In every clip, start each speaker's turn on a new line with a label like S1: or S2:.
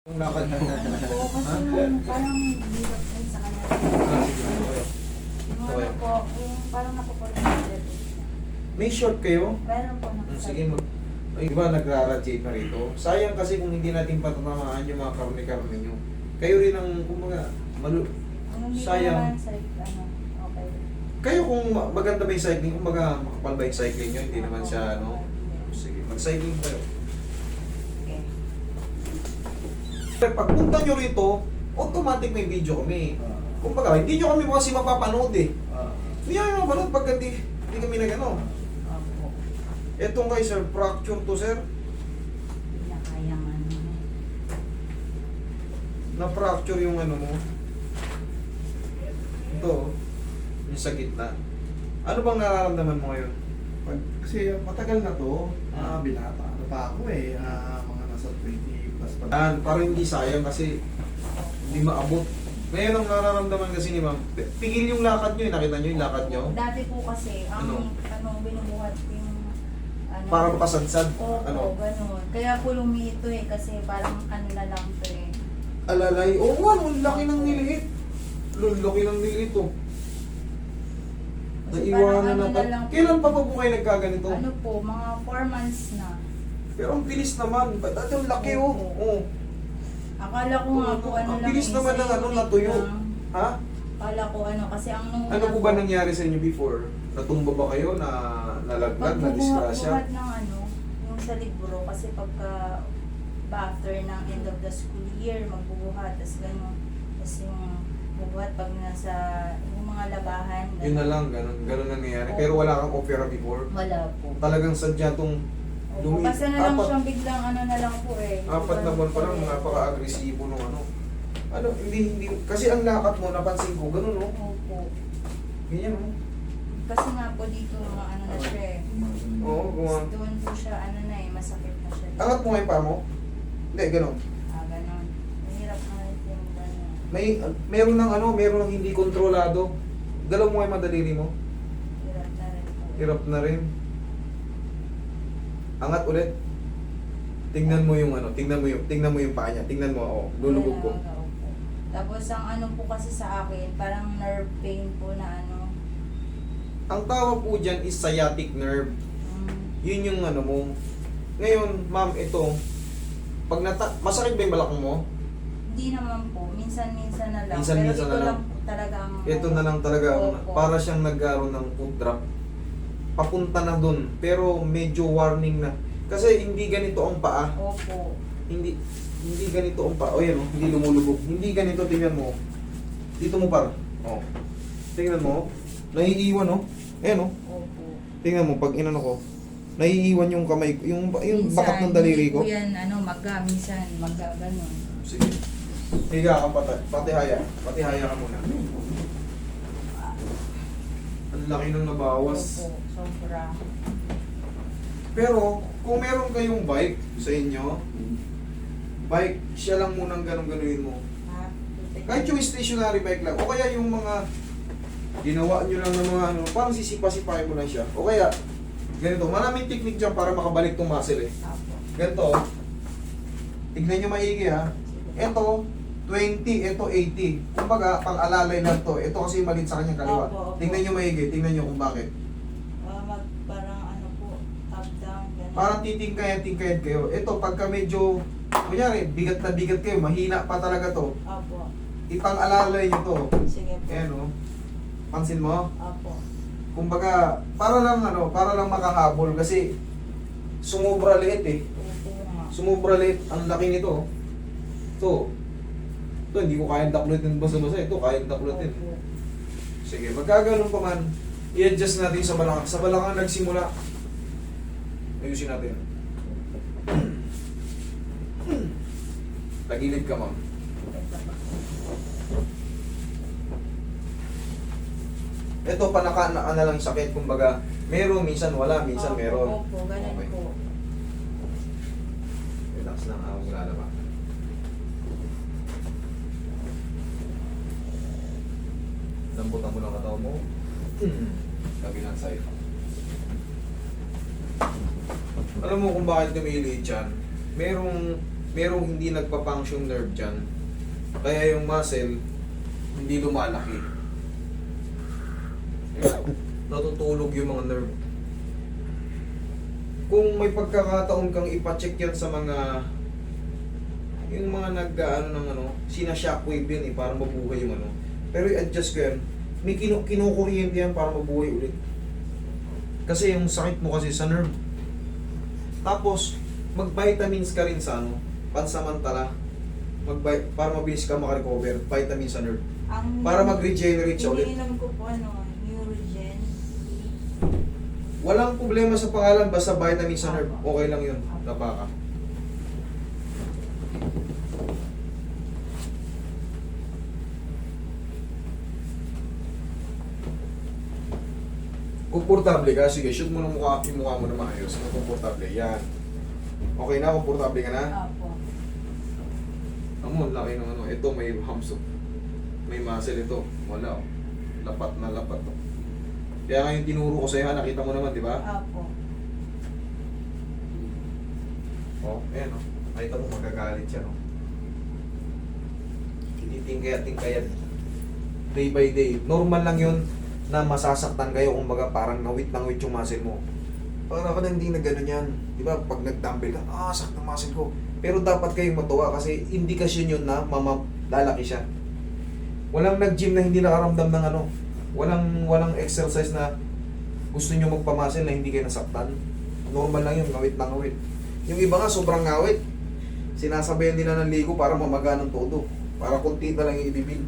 S1: Yung lakad mo.
S2: Oo, kasi parang bigat rin sa kanya.
S1: Sige, okay.
S2: Yung
S1: Okay.
S2: ano po, yung parang nakukulit.
S1: May short kayo?
S2: Meron po
S1: Sige, ay, di ba nagra-radiate na rito? Sayang kasi kung hindi natin patatamaan yung mga karne-karne nyo. Kayo rin ang, kumbaga, sayang.
S2: Okay.
S1: Kayo kung maganda ba yung cycling, kumbaga makapal ba yung cycling nyo, hindi naman siya, ano? Sige, mag-cycling kayo.
S2: Okay.
S1: Pagpunta nyo rito, automatic may video kami. Kumbaga, hindi nyo kami kasi mapapanood eh. Hindi nyo mapapanood pag hindi kami na gano'n.
S2: Opo.
S1: Etong kay sir, fracture to sir.
S2: Hindi na kayang ano.
S1: Na-fracture yung ano mo. Ito, yung sa gitna. Ano bang nararamdaman mo ngayon?
S3: Kasi matagal na to, binata. Ano pa ako eh, mga nasa 20 plus pa.
S1: Parang hindi sayang kasi hindi maabot. Ngayon ang nararamdaman kasi ni ma'am, pigil yung lakad nyo, nakita nyo yung lakad nyo?
S2: Dati po kasi,
S1: Ano?
S2: binubuhat ko yung ano.
S1: Parang pasadsad.
S2: Oo,
S1: Ano?
S2: ganun. Kaya po lumito eh, kasi parang ano na lang to eh.
S1: Alalay. Oo nga, ang laki ng niliit. Laki ng niliit oh.
S2: Kasi
S1: Naiwanan
S2: parang
S1: na
S2: ano
S1: pa.
S2: lang po.
S1: Kailan pa po kayo nagkaganito?
S2: Ano po, mga 4 months na.
S1: Pero ang bilis naman. Ba't dati ang laki oh? Oo.
S2: Akala ko nga po ano
S1: Ang
S2: lang.
S1: bilis
S2: eh,
S1: naman ng
S2: sa
S1: ano,
S2: unit
S1: natuyo.
S2: lang.
S1: Ha?
S2: Akala ko ano, kasi ang nung
S1: Ano po ba nangyari sa inyo before? Natumba ba kayo? Nalaglag? Na-disgrasya?
S2: Pagbubuhat ng ano, yung sa libro, kasi pagka after ng end of the school year, magbubuhat, tapos gano'n. Tapos yung bubuhat pag nasa yung mga labahan.
S1: Yun na lang, ganun nangyayari. Pero wala kang opera before?
S2: Wala po.
S1: Talagang sadya tong
S2: Opo, kasi na lang siyang biglang ano na lang po eh.
S1: apat na buwan pa lang, napaka-agresibo nung ano. Ano, hindi, kasi ang lakad mo, napansin ko, ganun no?
S2: Opo.
S1: Ganyan no?
S2: Kasi nga po dito, mga ano na siya eh.
S1: Oo, gumawa.
S2: Doon po siya, ano na eh, masakit na siya.
S1: Angat mo nga yung paa mo? Hindi, ganun.
S2: Ganon. Mahirap na rin yung gano'n.
S1: Meron ng ano, meron ng hindi kontrolado. Dalaw mo nga yung madaliri mo.
S2: Hirap na rin po.
S1: Hirap na rin. Angat ulit. Tingnan mo yung ano, tingnan mo yung paa niya. Tingnan mo, oh, lulubog ko.
S2: Opo. Tapos ang ano po kasi sa akin, parang nerve pain po na ano.
S1: Ang tawag po dyan is sciatic nerve. Yun yung ano mo. Ngayon, ma'am, ito, pag masakit ba yung balakang mo?
S2: Hindi naman po, minsan-minsan na lang.
S1: Minsan-minsan
S2: pero ito
S1: na lang.
S2: po talaga ang...
S1: Ito na lang talaga,
S2: Opo.
S1: para siyang nagkaroon ng foot drop. Papunta na dun, pero medyo warning na. Kasi hindi ganito ang paa.
S2: Opo.
S1: Hindi ganito ang paa. O yan, oh, hindi lumulubog. Hindi ganito, tingnan mo. Dito mo par. Oh. Tingnan mo. Naiiwan, oh. Ayan, oh.
S2: Opo.
S1: Tingnan mo, pag inano ko, naiiwan yung kamay ko, yung bakat ng daliri ko.
S2: Hindi po yan, ano, minsan, ganun.
S1: Sige. Higa ka patihaya. Patihaya ka muna. Ang laki nung nabawas.
S2: Opo, sobra.
S1: Pero, kung meron kayong bike sa inyo, bike, siya lang munang ganun-ganunin mo.
S2: Ha?
S1: Kahit yung stationary bike lang, o kaya yung mga ginawa nyo lang ng mga ano, parang sisipa-sipahin mo lang siya. O kaya, ganito, maraming technique dyan para makabalik tong muscle eh.
S2: Opo.
S1: Ganito, tignan nyo maigi ha. Ito, 20, ito 80. Kumbaga, pang-alalay lang to. Ito kasi malit sa kanyang kaliwa.
S2: Opo, opo.
S1: Tingnan nyo maigi, tingnan nyo kung bakit.
S2: Parang ano po, up down, ganun.
S1: Parang titingkayan kayo. Ito, pagka medyo, kunyari, bigat na bigat kayo, mahina pa talaga to.
S2: Opo.
S1: Ipang-alalay nyo to.
S2: Sige po.
S1: Ayan o. Pansin mo?
S2: Opo.
S1: Kumbaga, para lang makahabol kasi sumobra liit eh.
S2: Opo nga.
S1: Sumobra liit. Ang laki nito. Ito, hindi ko kayang daklutin basta-basta. Ito, kayang daklutin.
S2: Opo.
S1: Sige, magkaganon pa man, i-adjust natin sa balakang. Sa balakang nagsimula. Ayusin natin. Tagilid ka, ma'am. Ito, panaka na lang yung sakit. Kumbaga, meron, minsan wala, minsan
S2: Opo,
S1: meron.
S2: Opo, ganun
S1: Okay.
S2: po.
S1: Relax lang, ako lalaba. Lambutan mo lang katawan mo. Kabilang side. Alam mo kung bakit lumiliit yan? Merong merong hindi nagpa-function nerve dyan. Kaya yung muscle, hindi lumalaki. Natutulog yung mga nerve. Kung may pagkakataon kang ipacheck yan sa mga yung mga nag-ano ng ano, sina-shockwave yan para mabuhay yung ano. Pero i-adjust ko yan. May kinukuryente yan para mabuhay ulit. Kasi yung sakit mo kasi sa nerve. Tapos, mag-vitamins ka rin sa ano, pansamantala. Para mabilis ka makarecover, vitamins sa nerve. Para mag-regenerate siya ulit.
S2: Iniinom ko po Neurogen.
S1: Walang problema sa pangalan, basta vitamins sa nerve. Okay lang yun, napaka. Komportable ka, sige, shoot mo ng mukha, yung mukha mo na maayos. Komportable, yan. Okay na, komportable ka na?
S2: Opo.
S1: Amo, laki ng ano. Ito may hamso. May muscle ito. Wala oh. Lapat na lapat oh. Kaya nga yung tinuro ko sa'yo, nakita mo naman, di ba?
S2: Opo.
S1: Oh, ayan oh. Nakita mo, magagalit siya no. Tingkaya. Day by day. Normal lang yun na masasaktan kayo kung baga parang nawit yung muscle mo. Parang ako na hindi na gano'n yan. Di ba? Pag nag-dumbbell ka, sakit ang muscle ko. Pero dapat kayong matuwa kasi indikasyon yun na lalaki siya. Walang nag-gym na hindi nakaramdam ng ano. Walang exercise na gusto nyo magpamuscle na hindi kayo nasaktan. Normal lang yun, ngawit na ngawit. Yung iba nga sobrang ngawit. Sinasabayan nila ng ligo para mamaga ng todo. Para kunti na lang yung ibibil.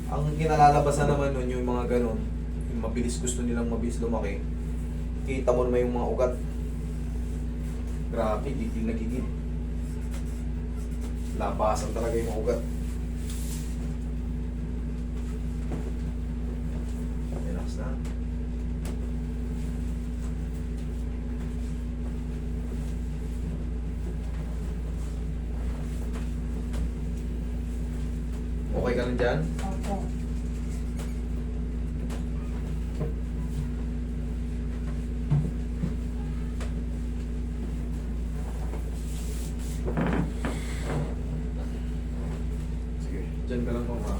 S1: Ang kinalalabasan naman nun yung mga ganon, yung mabilis gusto nilang mabilis lumaki. Kita mo naman yung mga ugat. Grabe, gigil na gigil. Labasan talaga yung mga ugat. Relax na. Okay ka lang dyan?
S2: Opo.
S1: Sige, dyan ka lang ha.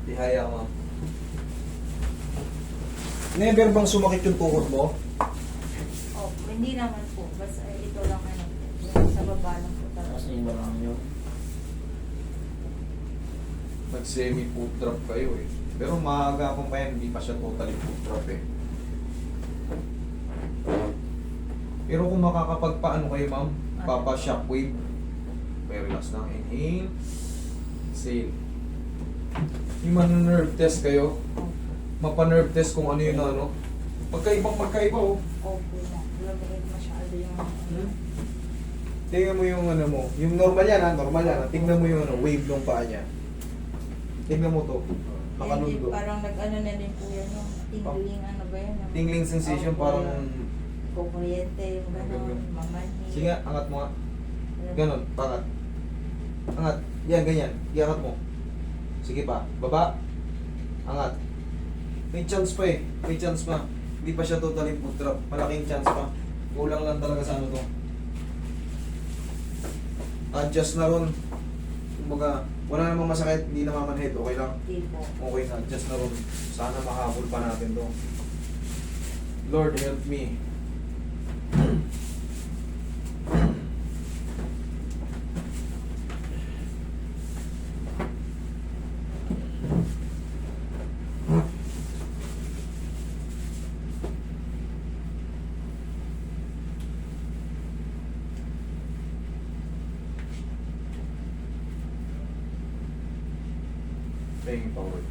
S1: Ihaya ka, ma'am. Never bang sumakit yung tuhod mo?
S2: Opo. Hindi naman po. Basta ito lang yung sa baba lang po talaga.
S1: Nag-semi-foot drop kayo eh. Pero maaga pa yan, hindi pa siya totally foot drop eh. Pero kung makakapagpaano kayo ma'am, papa shockwave. Okay, relax lang. Inhale. Exhale. Yung nerve test kayo, mapa-nerve test kung ano yun na ano. Magkaiba oh.
S2: Opo na. Lamig masyado yung
S1: Tingnan mo yung ano mo. Yung normal yan ha, normal yan ha. Tingnan mo yung ano, wave ng paa niya. Tingnan mo to. Nakanundo.
S2: Parang nag-ano na din po yan yung tingling ano ba yun?
S1: Tingling sensation
S2: Opo,
S1: parang...
S2: kukuryente yung gano'n,
S1: Ganun.
S2: mamani.
S1: Sige, angat mo nga. Ganon, pangat. Angat. Yan, ganyan. Iangat mo. Sige pa. Baba. Angat. May chance pa eh. May chance pa. Hindi pa siya totally foot drop. Malaking chance pa. Kulang lang talaga sa ano to. Adjust na ron. Kumbaga, wala namang masakit. Hindi namamanhid. Okay lang.
S2: Hindi po.
S1: Okay na. Adjust na ron. Sana makahabol pa natin to. Lord, help me. Paying forward.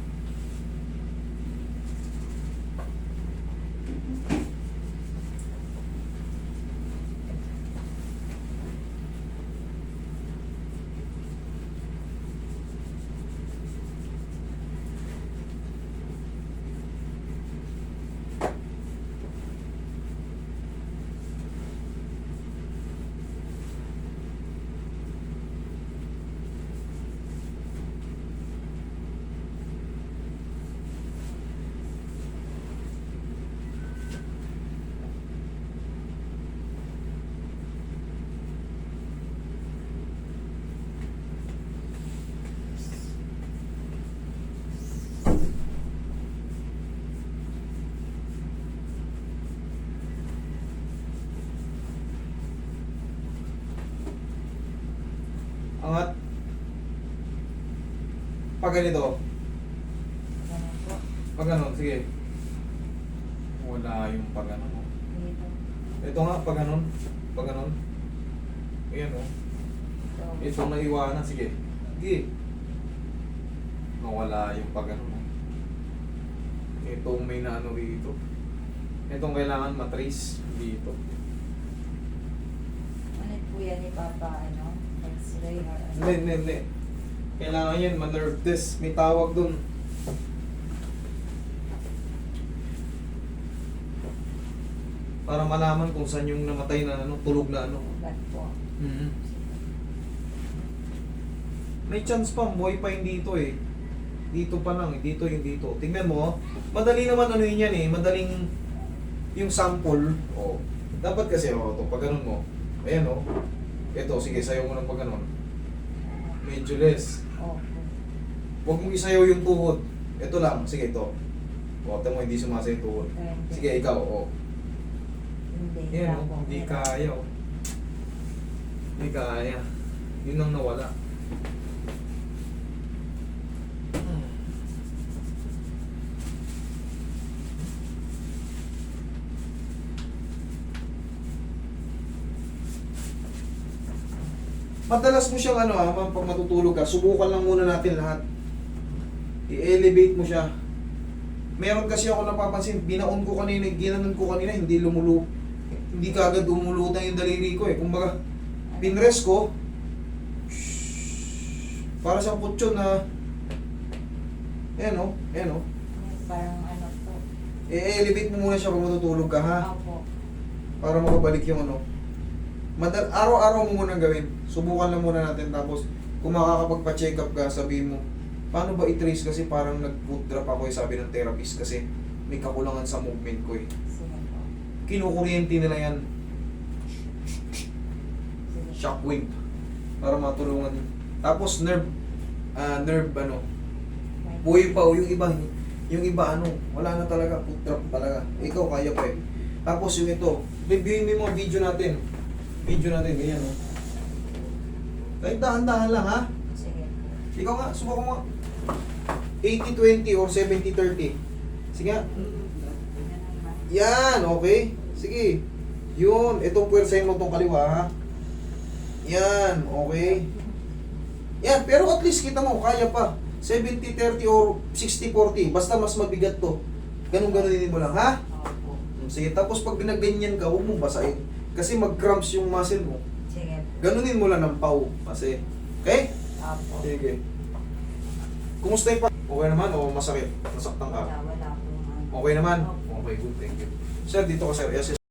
S1: Angat. Pag ganito.
S2: Ganun po.
S1: Pag ganon, sige. Wala yung pag ganon. Oh.
S2: Dito.
S1: Ito nga, pag ganon. Pag ganon. Ayan o.
S2: Ito.
S1: Itong naiwanan, sige. Sige. Nawala yung pag ganon. Oh. Itong may naano rito. Itong kailangan matrace dito.
S2: Ano po yan ni Papa, ano? X-ray or ano?
S1: Hindi. Kailangan yan, ma-nerve test. May tawag dun. Para malaman kung saan yung namatay na ano, tulog na ano.
S2: Ugat po.
S1: May chance pa, buhay pa yung dito eh. Dito pa lang, dito yung dito. Tingnan mo, madali naman ano yun yan eh. Madaling yung sample. Oh. Dapat kasi, ito, pag ganun mo. Ayan oh. Ito, sige, sayo mo ng pag ganun. Medyo less.
S2: Opo.
S1: Huwag mong isayaw yung tuhod. Ito lang, sige ito. O, mo, hindi sumasay yung tuhod.
S2: Hindi.
S1: Sige, ikaw, o.
S2: Hindi.
S1: Yan,
S2: Opo.
S1: hindi kaya, o. Hindi kaya. Yun ang nawala. Madalas mo siyang ano pag matutulog ka, subukan lang muna natin lahat. I-elevate mo siya. Meron kasi ako napapansin, binaon ko kanina, ginanon ko kanina, hindi hindi kaagad umulutan yung daliri ko eh. Kumbaga, pinrest ko, para sa putyon na, ayan o.
S2: Parang ano po.
S1: I-elevate mo muna siya pag matutulog ka ha.
S2: Opo.
S1: Para makabalik yung ano. Araw-araw mo muna gawin. Subukan lang muna natin tapos kung makakapagpa-check up ka, sabihin mo, paano ba i-trace kasi parang nag-foot drop ako eh, sabi ng therapist kasi may kakulangan sa movement ko eh.
S2: Sige po.
S1: Kinukuryente nila yan,
S2: Sige.
S1: shockwave, para matulungan yun. Tapos nerve ano, buhay pa o yung iba ano, wala na talaga, foot drop talaga. Ikaw kaya pa eh. Tapos yung ito, reviewin mo yung mga video natin, ganyan o. Kahit dahan-dahan lang ha.
S2: Sige po.
S1: Ikaw nga, subukan mo nga. 80-20 or 70-30. Sige nga.
S2: Ganun ba?
S1: Yan, okay. Sige. Yun, itong puwersahin mo itong kaliwa ha. Yan, okay. Yan, pero at least kita mo, kaya pa. 70-30 or 60-40. Basta mas mabigat to. Ganun-ganunin mo lang ha.
S2: Opo.
S1: Sige, tapos pag pinagganyan ka, huwag mong basahin. Kasi mag-cramps yung muscle mo.
S2: Sige po.
S1: Ganunin mo lang ng pau. Kasi, okay?
S2: Opo.
S1: Sige. Kumusta yung okay naman o masakit? Nasaktan ka?
S2: Wala po.
S1: Okay naman?
S2: Opo.
S1: Okay, good, thank you. Sir, dito ka sir. Yes,